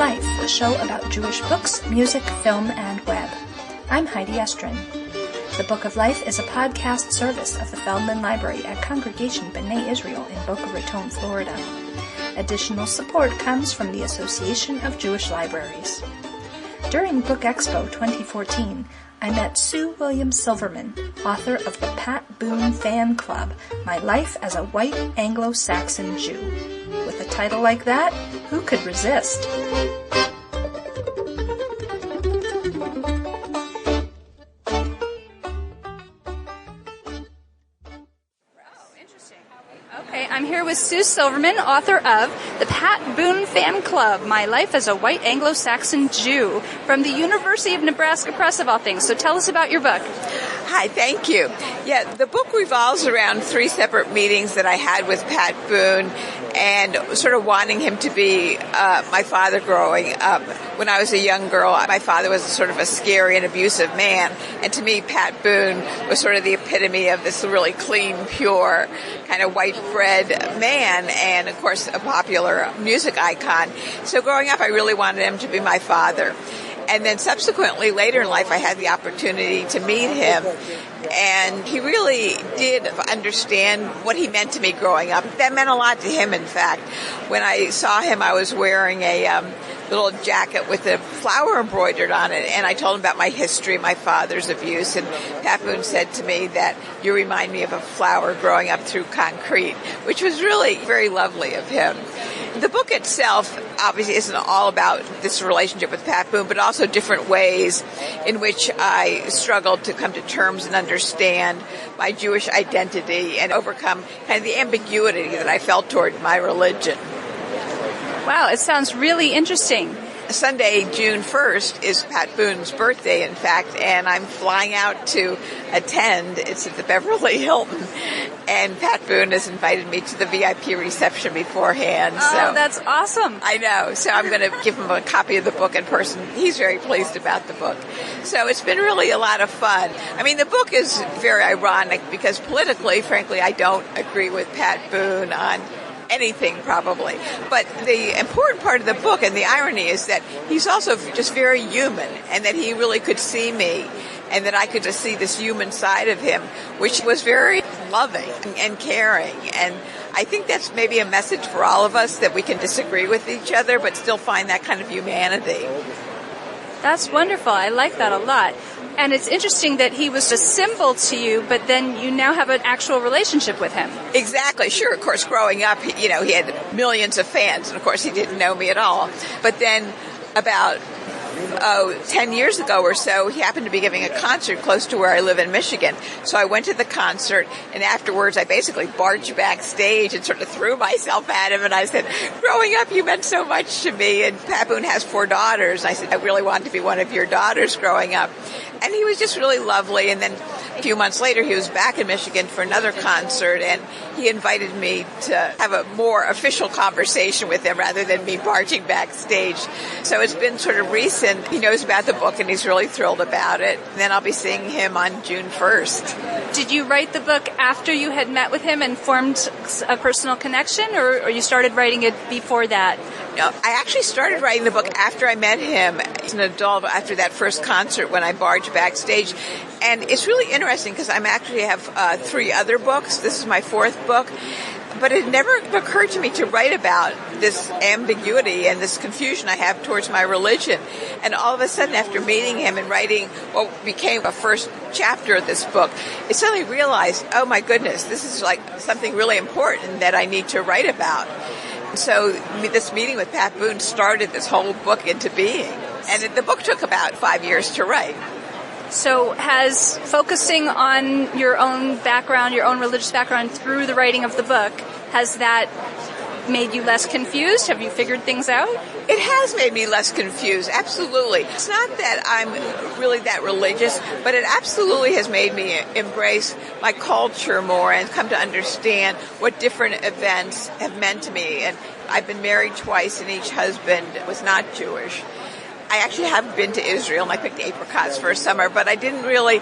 Life, a show about Jewish books, music, film, and web. I'm Heidi Estrin. The Book of Life is a podcast service of the Feldman Library at Congregation B'nai Israel in Boca Raton, Florida. Additional support comes from the Association of Jewish Libraries. During Book Expo 2014, I met Sue William Silverman, author of the Pat Boone Fan Club, My Life as a White Anglo-Saxon Jew. With a title like that, who could resist? Okay, I'm here with Sue Silverman, author of the Pat Boone Fan Club, My Life as a White Anglo-Saxon Jew, from the University of Nebraska Press, of all things. So tell us about your book. Hi, thank you. Yeah, the book revolves around three separate meetings that I had with Pat Boone and sort of wanting him to be my father growing up. When I was a young girl, my father was sort of a scary and abusive man, and to me, Pat Boone was sort of the epitome of this really clean, pure, kind of white bread man, and of course, a popular music icon. So growing up, I really wanted him to be my father. And then subsequently, later in life, I had the opportunity to meet him, and he really did understand what he meant to me growing up. That meant a lot to him, in fact. When I saw him, I was wearing a little jacket with a flower embroidered on it, and I told him about my history, my father's abuse, and Pat Boone said to me that you remind me of a flower growing up through concrete, which was really very lovely of him. The book itself obviously isn't all about this relationship with Pat Boone, but also different ways in which I struggled to come to terms and understand my Jewish identity and overcome kind of the ambiguity that I felt toward my religion. Wow, it sounds really interesting. Sunday, June 1st, is Pat Boone's birthday, in fact, and I'm flying out to attend. It's at the Beverly Hilton, and Pat Boone has invited me to the VIP reception beforehand. Oh, that's awesome. I know. So I'm going to give him a copy of the book in person. He's very pleased about the book. So it's been really a lot of fun. I mean, the book is very ironic because politically, frankly, I don't agree with Pat Boone on anything, probably. But the important part of the book and the irony is that he's also just very human, and that he really could see me, and that I could just see this human side of him, which was very loving and caring. And I think that's maybe a message for all of us, that we can disagree with each other but still find that kind of humanity. That's wonderful. I like that a lot. And it's interesting that he was a symbol to you, but then you now have an actual relationship with him. Exactly. Sure. Of course, growing up, he had millions of fans, and of course he didn't know me at all. But then about 10 years ago or so, he happened to be giving a concert close to where I live in Michigan. So I went to the concert, and afterwards I basically barged backstage and sort of threw myself at him, and I said, growing up you meant so much to me, and Pat Boone has 4 daughters. And I said, I really wanted to be one of your daughters growing up. And he was just really lovely. And then a few months later, he was back in Michigan for another concert, and he invited me to have a more official conversation with him rather than me barging backstage. So it's been sort of recent. He knows about the book, and he's really thrilled about it. And then I'll be seeing him on June 1st. Did you write the book after you had met with him and formed a personal connection, or you started writing it before that? No, I actually started writing the book after I met him as an adult, after that first concert when I barged backstage. And it's really interesting because I actually have 3 other books. This is my 4th book. But it never occurred to me to write about this ambiguity and this confusion I have towards my religion. And all of a sudden, after meeting him and writing what became a first chapter of this book, I suddenly realized, oh my goodness, this is like something really important that I need to write about. So this meeting with Pat Boone started this whole book into being. And the book took about 5 years to write. So has focusing on your own background, your own religious background through the writing of the book, has that made you less confused? Have you figured things out? It has made me less confused, absolutely. It's not that I'm really that religious, but it absolutely has made me embrace my culture more and come to understand what different events have meant to me. And I've been married twice, and each husband was not Jewish. I actually have been to Israel, and I picked apricots for a summer, but I didn't really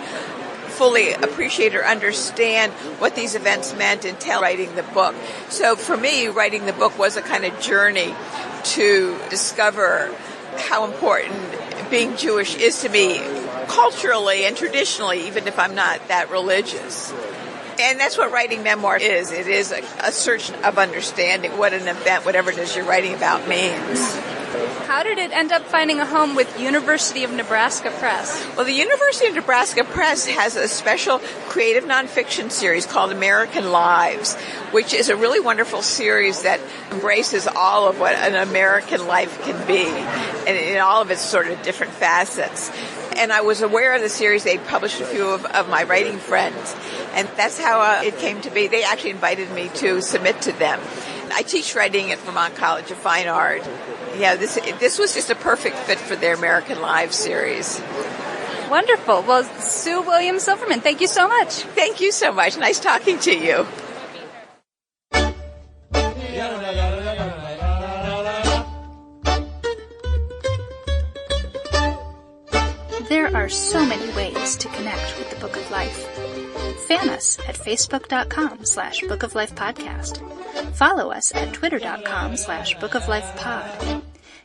fully appreciate or understand what these events meant until writing the book. So for me, writing the book was a kind of journey to discover how important being Jewish is to me culturally and traditionally, even if I'm not that religious. And that's what writing memoir is. It is a search of understanding what an event, whatever it is you're writing about, means. How did it end up finding a home with University of Nebraska Press? Well, the University of Nebraska Press has a special creative nonfiction series called American Lives, which is a really wonderful series that embraces all of what an American life can be, and in all of its sort of different facets. And I was aware of the series. They published a few of my writing friends, and that's how it came to be. They actually invited me to submit to them. I teach writing at Vermont College of Fine Art. Yeah, this was just a perfect fit for their American Lives series. Wonderful. Well, Sue William Silverman, thank you so much. Thank you so much. Nice talking to you. There are so many ways to connect with the Book of Life. Fan us at facebook.com/Book of Life Podcast. Follow us at twitter.com/bookoflifepod.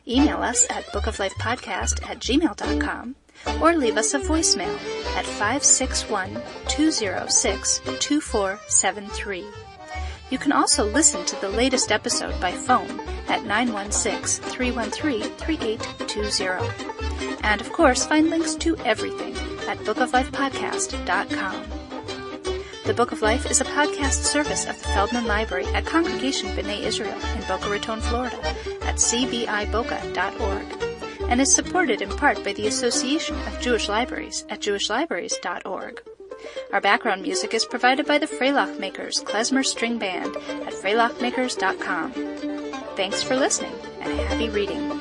Email us at bookoflifepodcast@gmail.com or leave us a voicemail at 561-206-2473. You can also listen to the latest episode by phone at 916-313-3820. And of course, find links to everything at bookoflifepodcast.com. The Book of Life is a podcast service of the Feldman Library at Congregation B'nai Israel in Boca Raton, Florida at cbiboca.org and is supported in part by the Association of Jewish Libraries at jewishlibraries.org. Our background music is provided by the Freylock Makers Klezmer String Band at freylockmakers.com. Thanks for listening and happy reading.